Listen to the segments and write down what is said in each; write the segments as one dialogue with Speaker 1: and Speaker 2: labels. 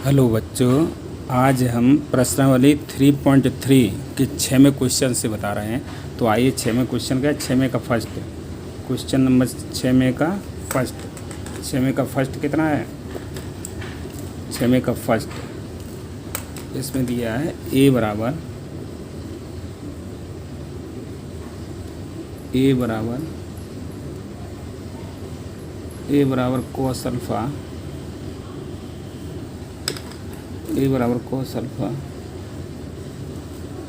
Speaker 1: Hello बच्चों, आज हम प्रश्नावली 3.3 के 6वें क्वेश्चन से बता रहे हैं। तो आइए 6वें क्वेश्चन का 6वें का फर्स्ट क्वेश्चन नंबर 6वें का फर्स्ट 6वें का फर्स्ट कितना है? 6वें का फर्स्ट इसमें दिया है ए बराबर कोस अल्फ़ा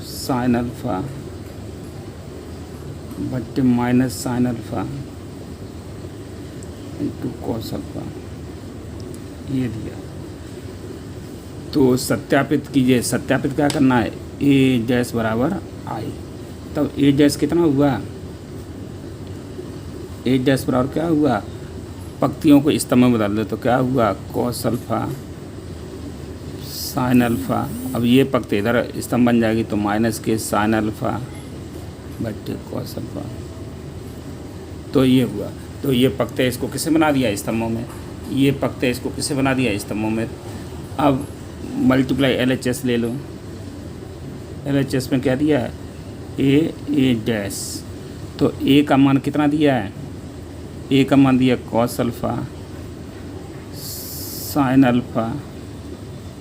Speaker 1: साइन अल्फ़ा बट्टे minus sine alpha into cos alpha, ये दिया। तो सत्यापित कीजिए। सत्यापित क्या करना है? ए डैश बराबर आई। तब ए डैश कितना हुआ? ए डैश बराबर क्या हुआ? पंक्तियों को स्तंभ में बदल दो तो क्या हुआ? Cos alpha sine alpha. अब ये पंक्ति इधर स्तंभ बन जाएगी तो माइनस के साइन अल्फ़ा बट्टे कॉस अल्फ़ा। तो ये हुआ। तो ये पंक्ति इसको किसे बना दिया? स्तंभों में। ये पंक्ति इसको किसे बना दिया? स्तंभों में। अब मल्टीप्लाई LHS ले लो। LHS में क्या दिया है? ए डैश। तो ए का मान कितना दिया है? ए का मान दिया cos alpha sine alpha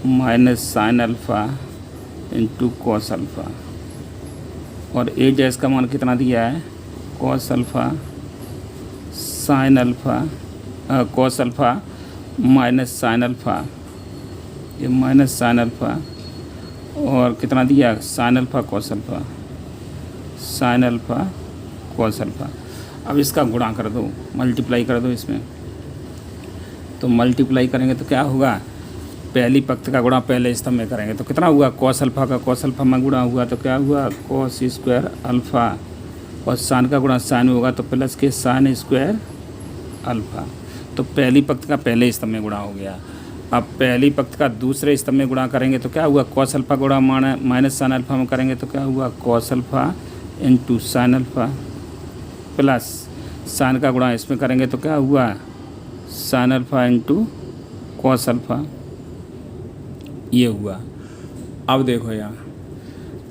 Speaker 1: minus sine alpha into cos alpha. और ए डैश का मान कितना दिया है? Cos alpha sine alpha cos alpha minus sine alpha, ये माइनस साइन अल्फ़ा। और कितना दिया? Sine alpha cos alpha, sine alpha cos alpha. अब इसका गुणा कर दो, मल्टीप्लाई कर दो इसमें। तो मल्टीप्लाई करेंगे तो क्या होगा? पहली पंक्ति का गुणा पहले स्तंभ में करेंगे तो कितना हुआ? कॉस अल्फ़ा का कॉस अल्फ़ा में गुणा हुआ तो क्या हुआ? Cos square alpha. और साइन का गुणा साइन में होगा तो प्लस के साइन स्क्वायर अल्फ़ा। तो पहली पंक्ति का पहले स्तंभ में गुणा हो गया। अब पहली पंक्ति का दूसरे स्तंभ में गुणा करेंगे तो क्या हुआ? कॉस अल्फ़ा गुणा माइनस साइन अल्फ़ा में करेंगे तो क्या हुआ? Cos alpha into sine alpha plus sign का गुणा इसमें करेंगे तो क्या हुआ? Sine alpha into cos alpha, ये हुआ। अब देखो यहाँ,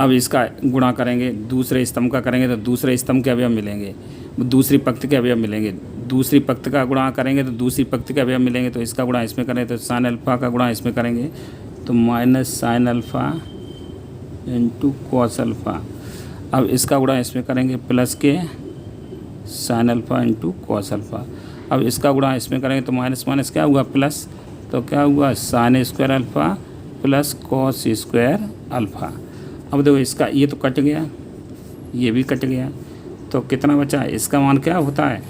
Speaker 1: अब इसका गुणा करेंगे दूसरे स्तंभ का करेंगे तो दूसरे स्तंभ के अवयव मिलेंगे, दूसरी पंक्ति के अवयव मिलेंगे। दूसरी पंक्ति का गुणा करेंगे तो दूसरी पंक्ति के अवयव मिलेंगे। तो इसका गुणा इसमें करेंगे तो साइन अल्फ़ा का गुणा इसमें करेंगे तो minus sine alpha into cos alpha. अब इसका गुणा इसमें करेंगे प्लस के sine alpha into cos alpha. अब इसका गुणा इसमें करेंगे तो माइनस माइनस क्या हुआ? प्लस। तो क्या हुआ? Sine square alpha plus cos square alpha. अब देखो इसका ये तो कट गया, ये भी कट गया, तो कितना बचा? इसका मान क्या होता है?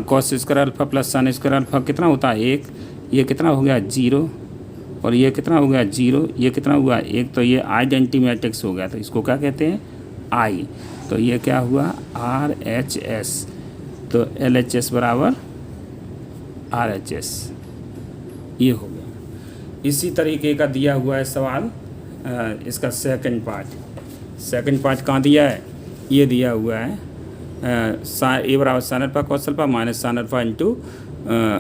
Speaker 1: Cos square alpha plus sine square alpha कितना होता है? 1। ये कितना हो गया? 0। और ये कितना हो गया? 0। ये कितना हुआ? 1। तो ये आइडेंटिटी मैट्रिक्स हो गया। तो इसको क्या कहते हैं? आई। तो ये क्या हुआ? RHS। तो LHS बराबर RHS, ये हो गया। इसी तरीके का दिया हुआ है सवाल इसका सेकंड पार्ट कहाँ दिया है? ये दिया हुआ है ए बराबर sine alpha cos alpha minus sine alpha into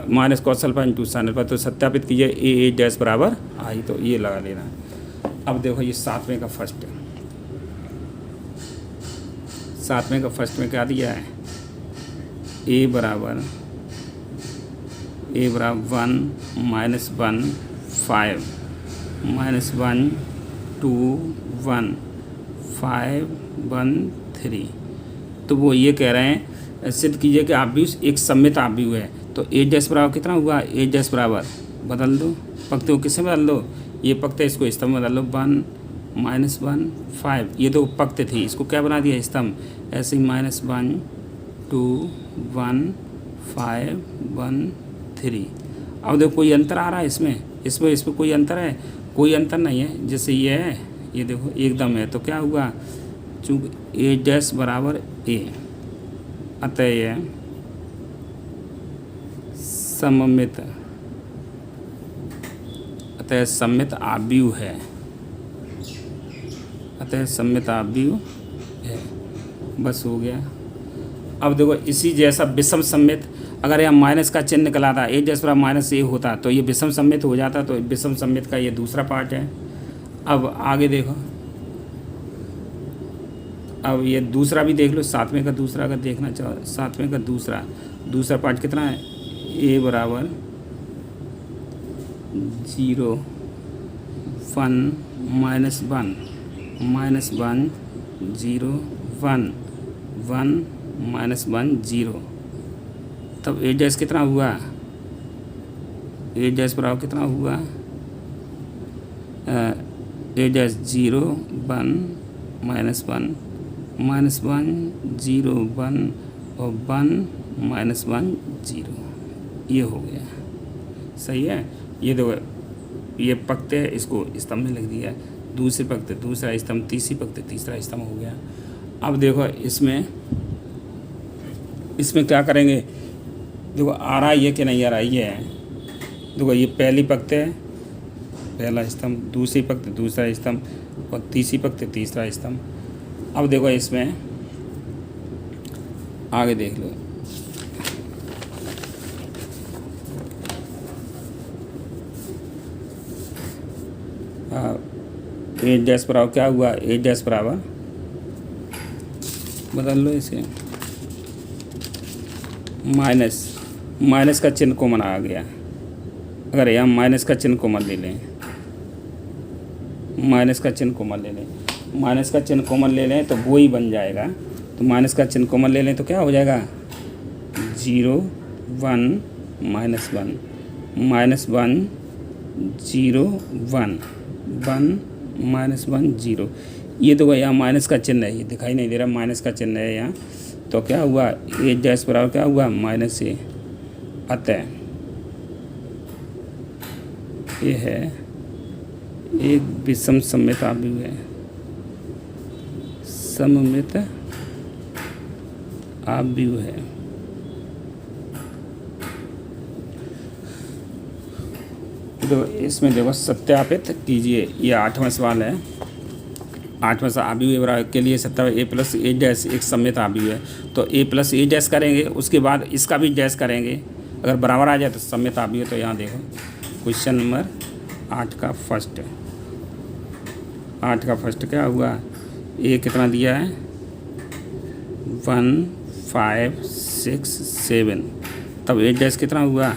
Speaker 1: minus cos alpha into sine alpha. तो सत्यापित कीजिए ए डैश बराबर आई। तो ये लगा लेना है। अब देखो ये सातवें का फर्स्ट में क्या दिया है? ए बराबर 1 माइनस 1 5 माइनस 1 2 1 5 1 3। तो वो ये कह रहे हैं सिद्ध कीजिए कि आव्यूह एक सममित आव्यूह है। तो ए डैश बराबर कितना हुआ? ए डैश बराबर बदल दो, पंक्ति को किससे बदल दो? ये पंक्ति इसको स्तंभ में बदल दो। 1 माइनस 1 5, ये तो पंक्ति थी, इसको क्या बना दिया? स्तंभ। ऐसे ही माइनस 1 2 1 5 1 3। अब देखो कोई अंतर आ रहा है इसमें कोई अंतर है? कोई अंतर नहीं है। जैसे ये है, ये देखो एकदम है। तो क्या हुआ? चूँकि ए डैश बराबर ए, अतः यह सममित आव्यूह है। बस हो गया। अब देखो इसी जैसा विषम सममित अगर यहाँ माइनस का चिन्ह निकला था, ए जैस बराबर माइनस ए होता तो ये विषम सम्मित हो जाता, तो विषम सम्मित का ये दूसरा पार्ट है। अब आगे देखो, अब ये दूसरा भी देख लो, सातवें का दूसरा अगर देखना चाहो, सातवें का दूसरा पार्ट कितना है, ए बराबर 0 1 -1 -1 0 1 1 -1 0। तब ए डैश कितना हुआ, ए डैश बराबर कितना हुआ, ए डैश 0 1 -1 -1 0 1 और 1 -1 0, ये हो गया। सही है। ये देखो, ये पक्ते है, इसको स्तंभ में लिख दिया, दूसरे पक्ते दूसरा स्तंभ, तीसरी पक्ते तीसरा स्तंभ हो गया। अब देखो इसमें क्या करेंगे, देखो आ रहा है ये कि नहीं आ रहा है, ये है। देखो ये पहली पक्ते है, पहला स्तंभ, दूसरी पक्ते दूसरा स्तंभ और तीसरी पक्ते तीसरा स्तंभ। अब देखो इसमें आगे देख लो, ए डैश बराबर क्या हुआ, ए डैश बराबर बदल लो इसे, माइनस का चिन्ह कॉमन आ गया। अगर यहाँ माइनस का चिन्ह कॉमन ले लें, माइनस का चिन्ह कॉमन ले लें तो वो ही बन जाएगा। तो माइनस का चिन्ह कॉमन ले लें तो क्या हो जाएगा, 0 1 -1 -1 0 1 1 -1 0। ये तो यहाँ माइनस का चिन्ह है, ये दिखाई नहीं दे रहा, माइनस का चिन्ह है यहाँ। तो क्या हुआ, ए डैश बराबर क्या हुआ, -a। अतः ये है एक विषम सम्मित आव्यूह है, सममित आव्यूह है। तो इसमें देखो सत्यापित कीजिए, ये 8वां सवाल है। 8वां सवाल आव्यूह के लिए सत्यापित, a + a डैश एक सम्मित आव्यूह है। तो a + a डैश करेंगे, उसके बाद इसका भी डैश करेंगे, अगर बराबर आ जाए तो सम्मित आव्यूह। तो यहाँ देखो क्वेश्चन नंबर 8 का फर्स्ट क्या हुआ, ए कितना दिया है, 1 5 6 7। तब ए डैश कितना हुआ,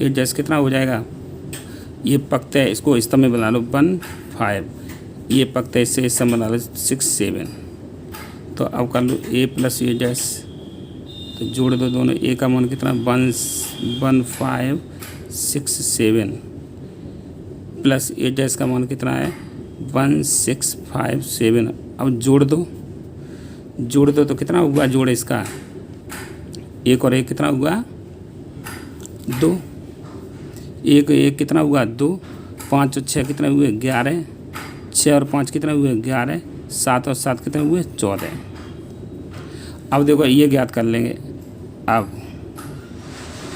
Speaker 1: ए डैश कितना हो जाएगा, ये पक्ते है, इसको स्तंभ में बना लो 1 5, ये पक्ते इससे स्तंभ बना लो 6 7। तो अब कर लो a + a डैश, तो जोड़ दो दोनों, a का मान कितना 1 5 6 7 प्लस a डैश का मान कितना है 1 6 5 7। अब जोड़ दो तो कितना हुआ, जोड़ इसका 1 और 1 कितना हुआ 2, 1 1 कितना हुआ 2, 5 और 6 कितने हुए 11, 6 और 5 कितने हुए 11, 7 और 7 कितने हुए 14। अब देखो ये ज्ञात कर लेंगे। अब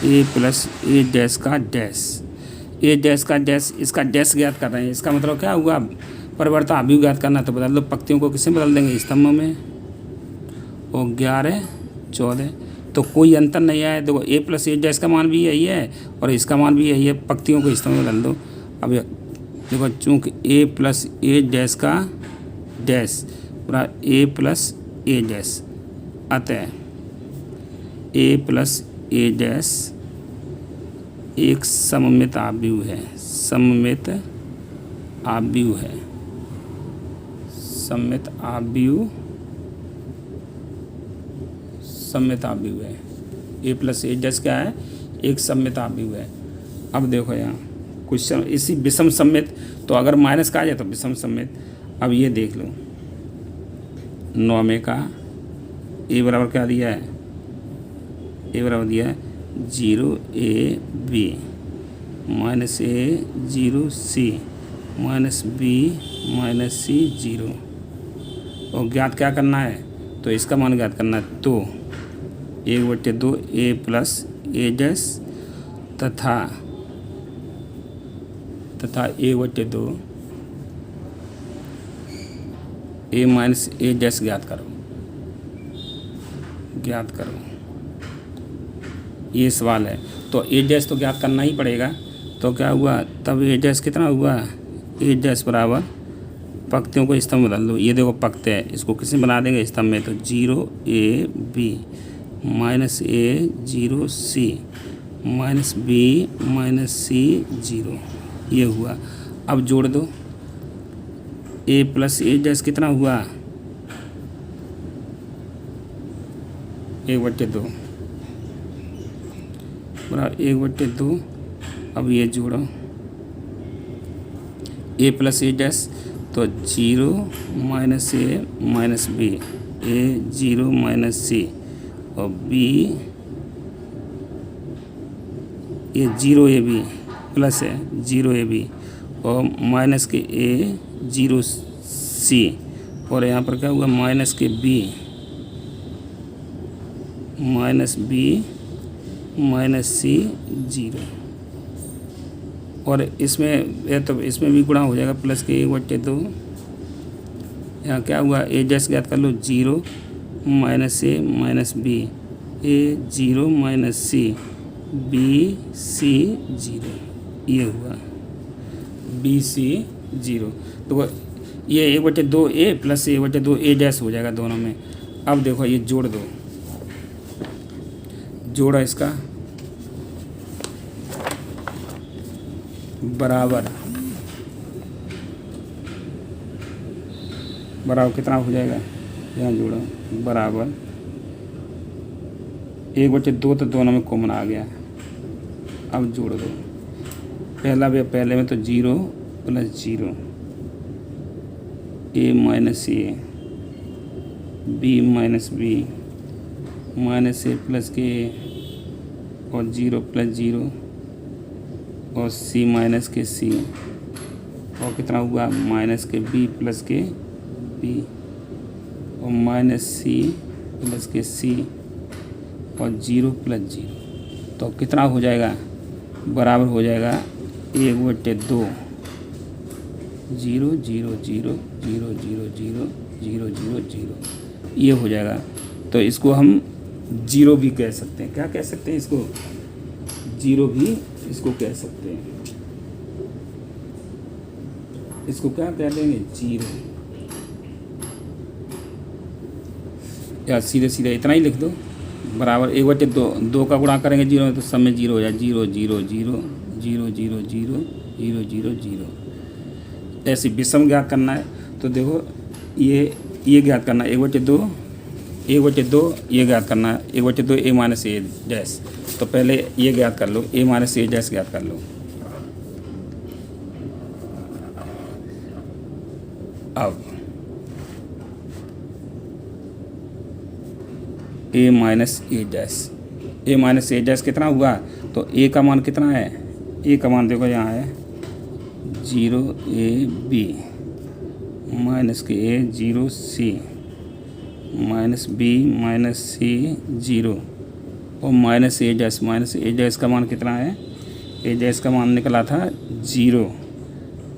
Speaker 1: a + a डैश का डैश, a डैश का डैश, इसका डैश ज्ञात कर रहे हैं। इसका मतलब क्या हुआ, परिवर्तन आव्यूह ज्ञात करना। तो बदल दो, पंक्तियों को किसमें बदल देंगे, स्तंभ में, और 11 14। तो कोई अंतर नहीं आया। देखो a + a डैश का मान भी यही है और इसका मान भी यही है, पंक्तियों को स्तंभ में बदल दो। अब देखो चूँकि a + a डैश का डैश पूरा a + a डैश, अतः a + a डैश एक सममित आव्यूह है, सममित आव्यूह है, सममित आव्यूह है। a + a डैश क्या है, एक सममित आव्यूह है। अब देखो यहाँ क्वेश्चन इसी विषम सम्मित, तो अगर माइनस का आ जाए तो विषम सम्मित। अब ये देख लो 9वें का a बराबर क्या दिया है, a बराबर दिया है 0 a b -a 0 c -b -c 0। और ज्ञात क्या करना है, तो इसका मान ज्ञात करना है। तो 1/2 a + a डैश तथा 1/2 a - a डैश ज्ञात करो। ये सवाल है। तो ए डैश तो ज्ञात करना ही पड़ेगा। तो क्या हुआ तब ए डैश कितना हुआ, ए डैश बराबर पंक्तियों को स्तंभ बदल दो। ये देखो पंक्ति है, इसको किस में बना देंगे स्तंभ में, तो 0 AB minus A 0 C minus B minus C 0, ये हुआ। अब जोड़ दो, A प्लस ए डैश कितना हुआ 1/2 बराबर 1/2। अब ये जोड़ो A प्लस ए डैश, तो 0 minus A minus B, A 0 minus C और B ये 0 AB प्लस है 0 AB और माइनस के A 0 C और यहाँ पर क्या हुआ माइनस के B minus B minus C 0 और इसमें तो इसमें भी गुणा हो जाएगा प्लस के 1/2। यहाँ क्या हुआ ए डैश ज्ञात कर लो 0 minus A minus B, A 0 minus C B C 0, ये हुआ B C 0। तो ये 1/2 A प्लस 1/2 ए डैश हो जाएगा दोनों में। अब देखो ये जोड़ दो, जोड़ा इसका बराबर कितना हो जाएगा, यहाँ जोड़ो बराबर 1/2 तो दोनों में कॉमन आ गया। अब जोड़ दो पहले में तो 0 plus 0 A minus A B minus B minus A plus के और 0 प्लस 0 और C माइनस के C और कितना हुआ माइनस के B प्लस के B और माइनस C प्लस के C और 0 प्लस 0, तो कितना हो जाएगा बराबर हो जाएगा 1/2 0 0 0 0 0 0 0 0 0, ये हो जाएगा। तो इसको हम 0 भी कह सकते हैं। क्या कह सकते हैं इसको, 0 भी इसको कह सकते हैं। इसको क्या कह देंगे 0, या सीधे सीधे इतना ही लिख दो बराबर 1/2 का गुणा करेंगे 0 में तो सब में 0 हो जाए 0 0 0 0 0 0 0 0 0। ऐसे विषम ज्ञात करना है तो देखो ये ज्ञात करना है 1/2 ये ज्ञात करना है 1/2 A माइनस A डैश। तो पहले ये ज्ञात कर लो A माइनस A डैश ज्ञात कर लो। अब A माइनस A डैश कितना हुआ, तो A का मान कितना है, A का मान देखो यहाँ है 0 AB माइनस के A 0 C minus B minus C 0 और माइनस A डैश का मान कितना है, A डैश का मान निकला था 0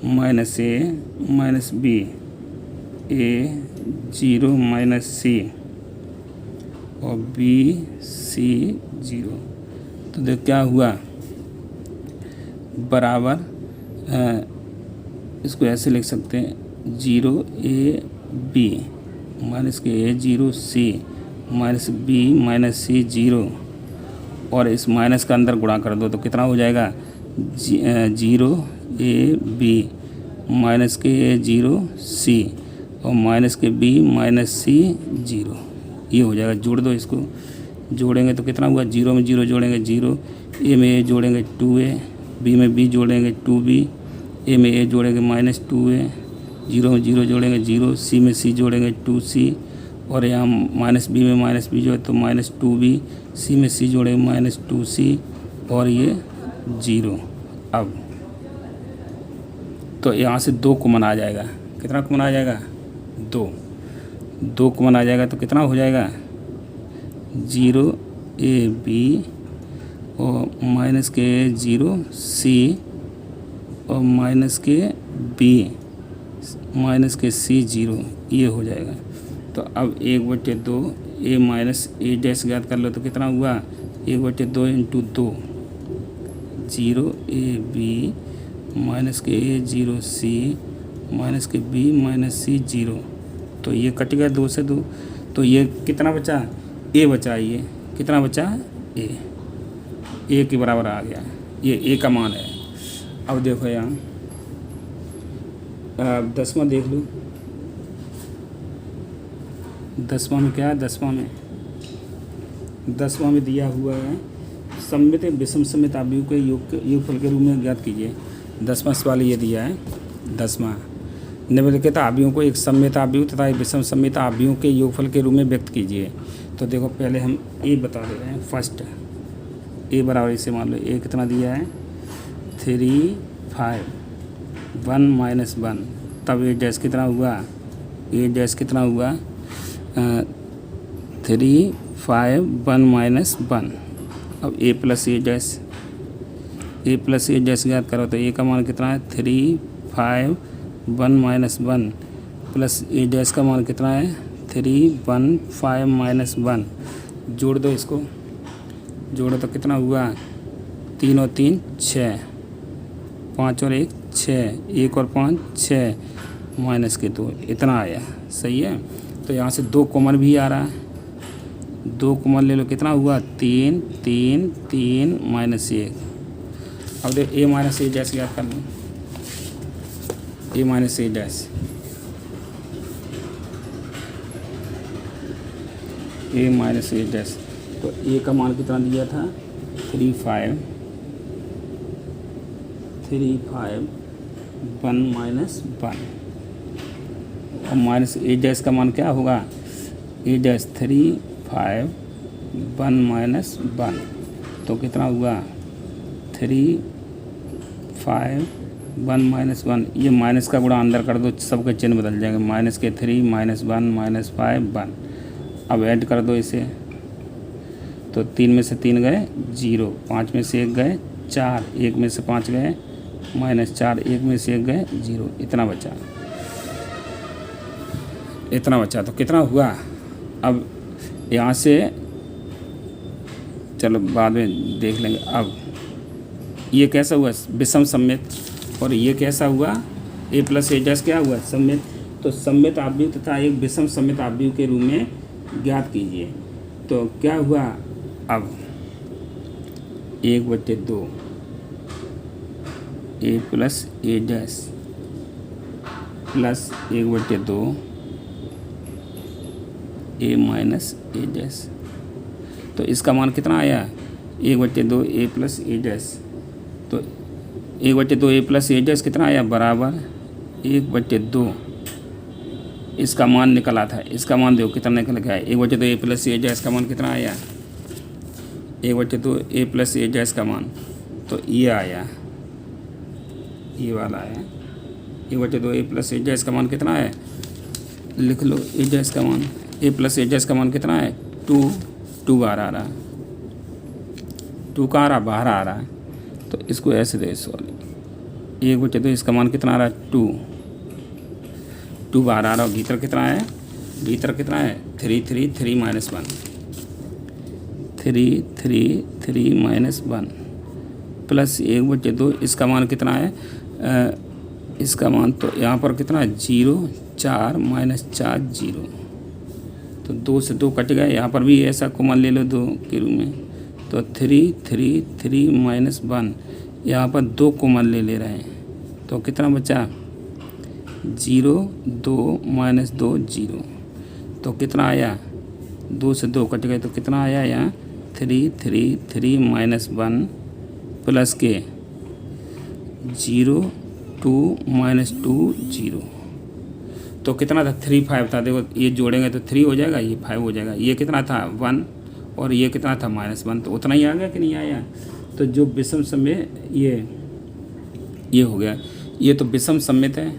Speaker 1: minus A minus B A 0 minus C और B C 0। तो देख क्या हुआ बराबर इसको ऐसे लिख सकते हैं 0 AB माइनस के A 0 C minus B minus C 0 और इस माइनस का अंदर गुणा कर दो तो कितना हो जाएगा 0 AB माइनस के A 0 C और माइनस के B माइनस C 0, ये हो जाएगा। जोड़ दो, इसको जोड़ेंगे तो कितना हुआ 0 में 0 जोड़ेंगे 0, A में A जोड़ेंगे 2A, B में B जोड़ेंगे 2B, A में A जोड़ेंगे माइनस 2A, 0 में 0 जोड़ेंगे 0, C में C जोड़ेंगे 2C और यहाँ माइनस B में माइनस B जो है तो माइनस 2B, C में C जोड़ेंगे माइनस 2C और ये 0। अब तो यहाँ से 2 कॉमन आ जाएगा, कितना कॉमन आ जाएगा 2 कॉमन आ जाएगा तो कितना हो जाएगा 0 AB और माइनस के 0 C और माइनस के B माइनस के C 0, ये हो जाएगा। तो अब 1/2 A माइनस A डैश ज्ञात कर लो तो कितना हुआ 1/2 इंटू 2 0 ए बी माइनस के ए 0 सी माइनस के बी माइनस सी 0। तो ये कट गया 2 से 2, तो ये कितना बचा, ए बचा, ये कितना बचा, ए के बराबर आ गया, ये ए का मान है। अब देखो यहाँ, अब 10वां देख लो, 10वां में क्या है, 10वां में दिया हुआ है सममित विषम सममित आव्यूह के योगफल के रूप में ज्ञात कीजिए। 10वां सवाल ये दिया है, 10वां निम्नलिखित आव्यूहों को एक सममित आव्यूह तथा एक विषम सममित आव्यूह के योगफल के रूप में व्यक्त कीजिए। तो देखो पहले हम ए बता दे रहे हैं। फर्स्ट ए बराबर इसे मान लो, ए कितना दिया है 3 5 1 माइनस 1, तब ए डैश कितना हुआ, ए डैश कितना हुआ 3 5 1 माइनस 1। अब ए प्लस ए डैश ज्ञात करो, तो ए का मान कितना है 3 5 1 माइनस 1 प्लस ए डैश का मान कितना है 3 1 5 माइनस 1। जोड़ दो, इसको जोड़ो तो कितना हुआ 3 और 3 6, 5 और 1 6, 1 और 5 6 माइनस के 2, इतना आया। सही है। तो यहाँ से 2 कॉमन भी आ रहा है, 2 कॉमन ले लो, कितना हुआ 3 3 3 माइनस 1। अब देखो ए माइनस ए डैश याद कर लो, ए माइनस ए डैश, ए माइनस ए डैश। तो ए का मान कितना दिया था 3 5 1 माइनस 1, और माइनस ए डैश का मान क्या होगा, ए डैश 3 5 1 माइनस 1। तो कितना हुआ 3 5 1 माइनस 1। ये माइनस का गुणा अंदर कर दो, सबके चिन्ह बदल जाएंगे, माइनस के 3 माइनस 1 माइनस 5 1। अब ऐड कर दो इसे, तो 3 में से 3 गए 0, 5 में से 1 गए 4, 1 में से 5 गए -4, 1 में से 1 गए 0, इतना बचा। तो कितना हुआ, अब यहाँ से चलो बाद में देख लेंगे। अब ये कैसा हुआ विषम सममित, और ये कैसा हुआ ए प्लस ए डैश क्या हुआ सममित। तो सममित आव्यूह तथा एक विषम सममित आव्यूह के रूप में ज्ञात कीजिए। तो क्या हुआ, अब 1/2 ए प्लस ए डैश प्लस 1/2 ए माइनस ए डैश। तो इसका मान कितना आया 1/2 ए प्लस ए डैश। तो 1/2 ए प्लस ए डैश कितना आया बराबर 1/2, इसका मान निकला था, इसका मान देखो कितना निकल गया 1/2 ए प्लस ए डैश का मान कितना आया 1/2 ए प्लस ए डैश का मान। तो ये आया, ये वाला आया 1/2 ए प्लस ए डैश का मान कितना है, लिख लो ए डैश का मान, ए प्लस ए डैश का मान कितना है 2 बाहर आ रहा है, 2 कहाँ आ रहा बाहर आ रहा है। तो इसको ऐसे दे, सॉरी 1/2 इसका मान कितना आ रहा है 2 बाहर आ रहा है, भीतर कितना है 3 3 3 माइनस 1 3 3 3 माइनस 1 प्लस 1/2 इसका मान कितना है इसका मान तो यहाँ पर कितना है 0 4 -4 0। तो 2 से 2 कट गए, यहाँ पर भी ऐसा कॉमन ले लो 2 के रूप में। तो 3 3 3 माइनस 1, यहाँ पर 2 कॉमन ले रहे हैं। तो कितना बचा 0 2 -2 0। तो कितना आया 2 से 2 कट गए, तो कितना आया यहाँ 3 3 3 माइनस 1 प्लस के 0 2 -2 0। तो कितना था 3 5 था, देखो ये जोड़ेंगे तो 3 हो जाएगा, ये 5 हो जाएगा, ये कितना था 1 और ये कितना था -1, तो उतना ही आ गया कि नहीं आया। तो जो विषम सममित ये हो गया, ये तो विषम सममित है,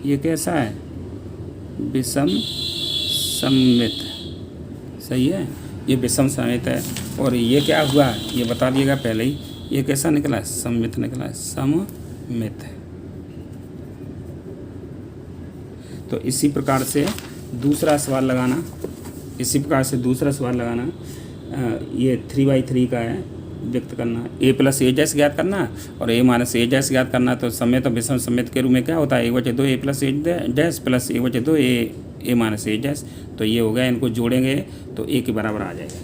Speaker 1: ये कैसा है विषम सममित, सही है, ये विषम सममित है। और ये क्या हुआ ये बता दिएगा पहले ही, ये कैसा निकला सममित निकला, सममित। तो इसी प्रकार से दूसरा सवाल लगाना, ये 3/3 का है व्यक्त करना, ए प्लस ए जैस ज्ञात करना और ए माइनस ए जैस ज्ञात करना। तो समेत और विषम समेत के रूप में क्या होता है, 1/2 ए प्लस ए जैस प्लस 1/2 ए माइनस ए जैस। तो ये हो गया, इनको जोड़ेंगे तो ए के बराबर आ जाएगा।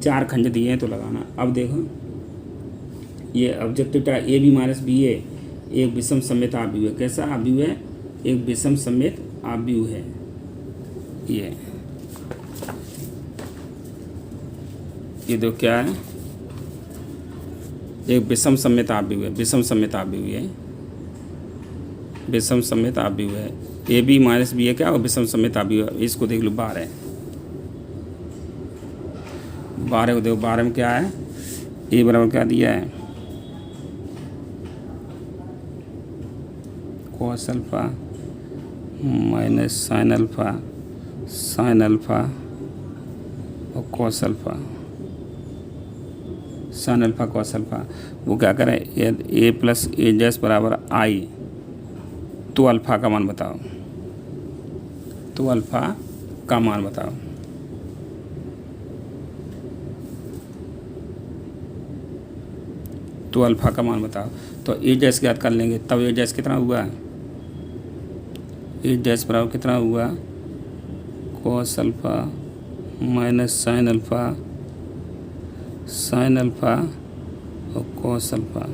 Speaker 1: 4 खंड दिए हैं तो लगाना। अब देखो ये ऑब्जेक्टिव था ए बी माइनस बी ए एक विषम समेत आव्यूह है। कैसा आव्यूह है, एक विषम समेत आव्यूह है। ये दो क्या है, एक विषम समेत आव्यूह है, विषम समेत आव्यूह है, विषम समेत आव्यूह है। ए बी माइनस बी ए क्या और विषम समेत आव्यूह है। इसको देख लो 12 को देखो, 12 में क्या है, ए बराबर क्या दिया है, cos alpha minus sine alpha और cos alpha, sine alpha cos alpha. वो क्या करें, ए प्लस ए जैस बराबर आई। तो अल्फा का मान बताओ, तो अल्फा का मान बताओ। तो अल्फा का मान बताओ। तो ए जैस ज्ञात कर लेंगे। तब ए जैस कितना हुआ, ए जैस बराबर कितना हुआ, cos alpha minus sine alpha और कॉस अल्फा।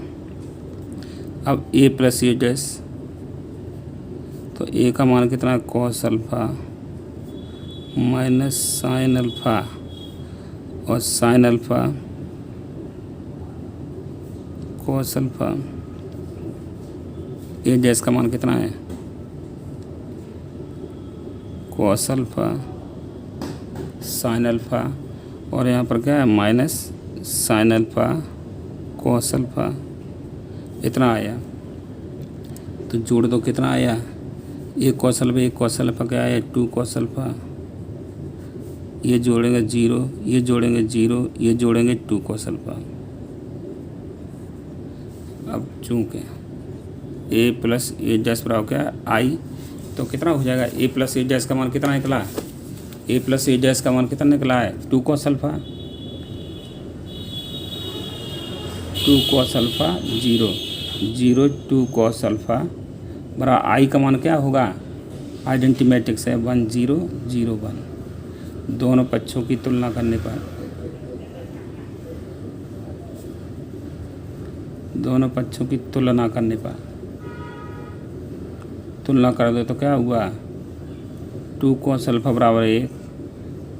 Speaker 1: अब ए प्लस ए जैस, तो ए का मान कितना, cos alpha minus sine alpha और साइन अल्फा कॉस अल्फा। ए जैस का मान कितना है, कॉस अल्फा साइन अल्फा और यहाँ पर क्या है, minus sine alpha cos alpha. इतना आया। तो जोड़ दो, कितना आया, एक कॉस अल्फा क्या आया, 2 कॉस अल्फा। ये जोड़ेंगे 0, ये जोड़ेंगे 0, ये जोड़ेंगे 2 कॉस अल्फा। अब चूँकि ए प्लस ए जैस बराबर क्या, आई, तो कितना हो जाएगा, ए प्लस ए जैस का मान कितना निकला, ए प्लस ए जैस का मान कितना निकला है, 2 कॉस अल्फा 0 2 कॉस अल्फा बराबर आई का मान क्या होगा, आइडेंटिटी मैट्रिक्स है 1 0 0 1। दोनों पक्षों की तुलना करने पर, दोनों पक्षों की तुलना करने पर, तुलना कर दो तो क्या हुआ, 2 कॉस अल्फा बराबर 1,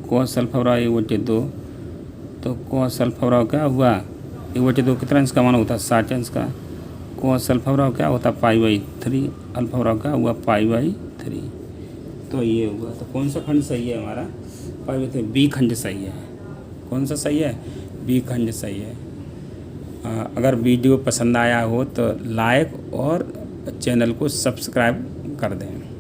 Speaker 1: कॉस अल्फा बराबर 1/2। तो कॉस अल्फा बराबर क्या हुआ, 1/2 कितना अंश का मान होता है, 60 अंश का। कॉस अल्फा बराबर क्या होता है, π/3। अल्फा बराबर क्या हुआ, π/3। तो ये हुआ। तो कौन सा खंड सही है हमारा, π/3, बी खंड सही है। कौन सा सही है, बी खंड सही है। अगर वीडियो पसंद आया हो तो लाइक और चैनल को सब्सक्राइब कर दें।